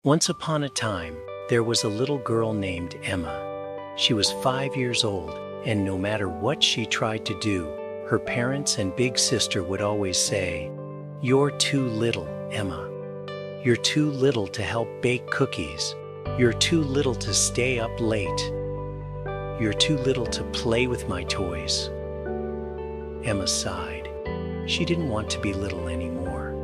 Once upon a time, there was a little girl named Emma. She was 5 years old, and no matter what she tried to do, her parents and big sister would always say, "You're too little, Emma. You're too little to help bake cookies. You're too little to stay up late. You're too little to play with my toys." Emma sighed. She didn't want to be little anymore.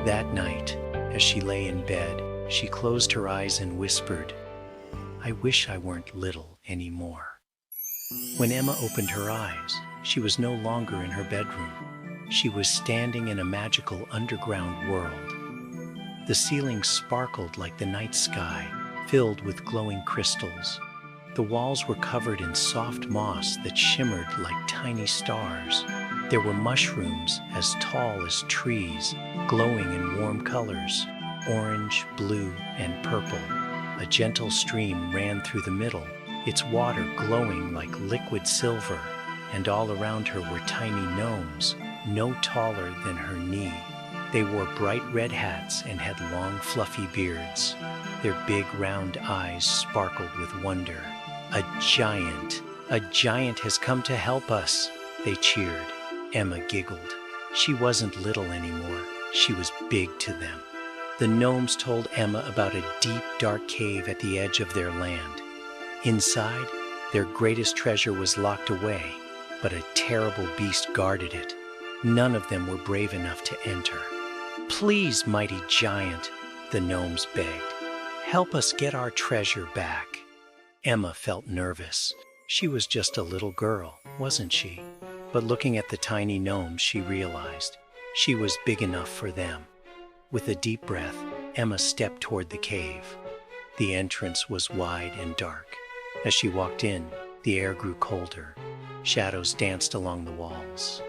That night, as she lay in bed, she closed her eyes and whispered, "I wish I weren't little anymore." When Emma opened her eyes, she was no longer in her bedroom. She was standing in a magical underground world. The ceiling sparkled like the night sky, filled with glowing crystals. The walls were covered in soft moss that shimmered like tiny stars. There were mushrooms as tall as trees, glowing in warm colors, orange, blue, and purple. A gentle stream ran through the middle, its water glowing like liquid silver, and all around her were tiny gnomes, no taller than her knee. They wore bright red hats and had long fluffy beards. Their big round eyes sparkled with wonder. "A giant! A giant has come to help us!" they cheered. Emma giggled. She wasn't little anymore. She was big to them. The gnomes told Emma about a deep, dark cave at the edge of their land. Inside, their greatest treasure was locked away, but a terrible beast guarded it. None of them were brave enough to enter. "Please, mighty giant," the gnomes begged, "help us get our treasure back." Emma felt nervous. She was just a little girl, wasn't she? But looking at the tiny gnomes, she realized she was big enough for them. With a deep breath, Emma stepped toward the cave. The entrance was wide and dark. As she walked in, the air grew colder. Shadows danced along the walls.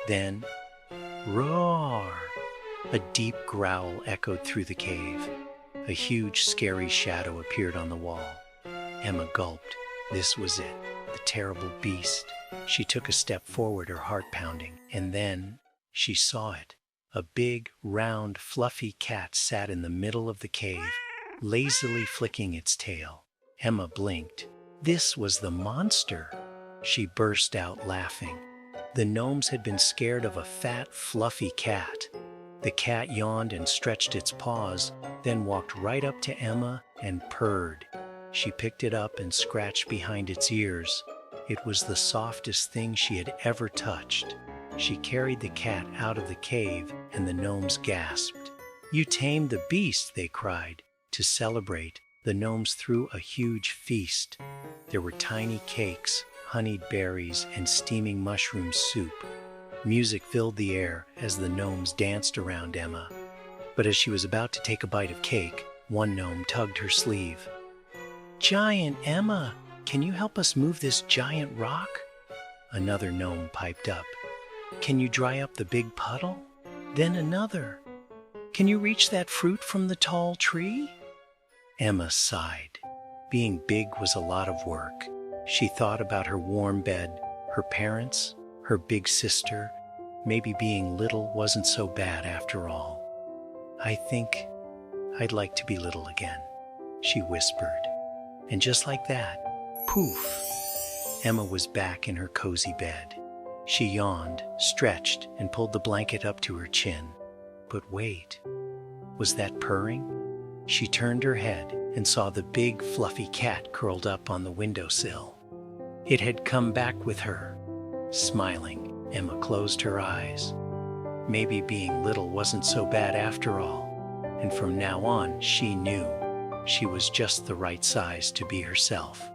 Then, roar! A deep growl echoed through the cave. A huge, scary shadow appeared on the wall. Emma gulped. This was it, the terrible beast. She took a step forward, her heart pounding, and then she saw it. A big, round, fluffy cat sat in the middle of the cave, lazily flicking its tail. Emma blinked. This was the monster. She burst out laughing. The gnomes had been scared of a fat, fluffy cat. The cat yawned and stretched its paws, then walked right up to Emma and purred. She picked it up and scratched behind its ears. It was the softest thing she had ever touched. She carried the cat out of the cave, and the gnomes gasped. "You tamed the beast," they cried. To celebrate, the gnomes threw a huge feast. There were tiny cakes, honeyed berries, and steaming mushroom soup. Music filled the air as the gnomes danced around Emma. But as she was about to take a bite of cake, one gnome tugged her sleeve. "Giant Emma, can you help us move this giant rock?" Another gnome piped up. "Can you dry up the big puddle?" Then another. "Can you reach that fruit from the tall tree?" Emma sighed. Being big was a lot of work. She thought about her warm bed, her parents, her big sister. Maybe being little wasn't so bad after all. "I think I'd like to be little again," she whispered. And just like that, poof, Emma was back in her cozy bed. She yawned, stretched, and pulled the blanket up to her chin. But wait, was that purring? She turned her head and saw the big, fluffy cat curled up on the windowsill. It had come back with her. Smiling, Emma closed her eyes. Maybe being little wasn't so bad after all. And from now on, she knew she was just the right size to be herself.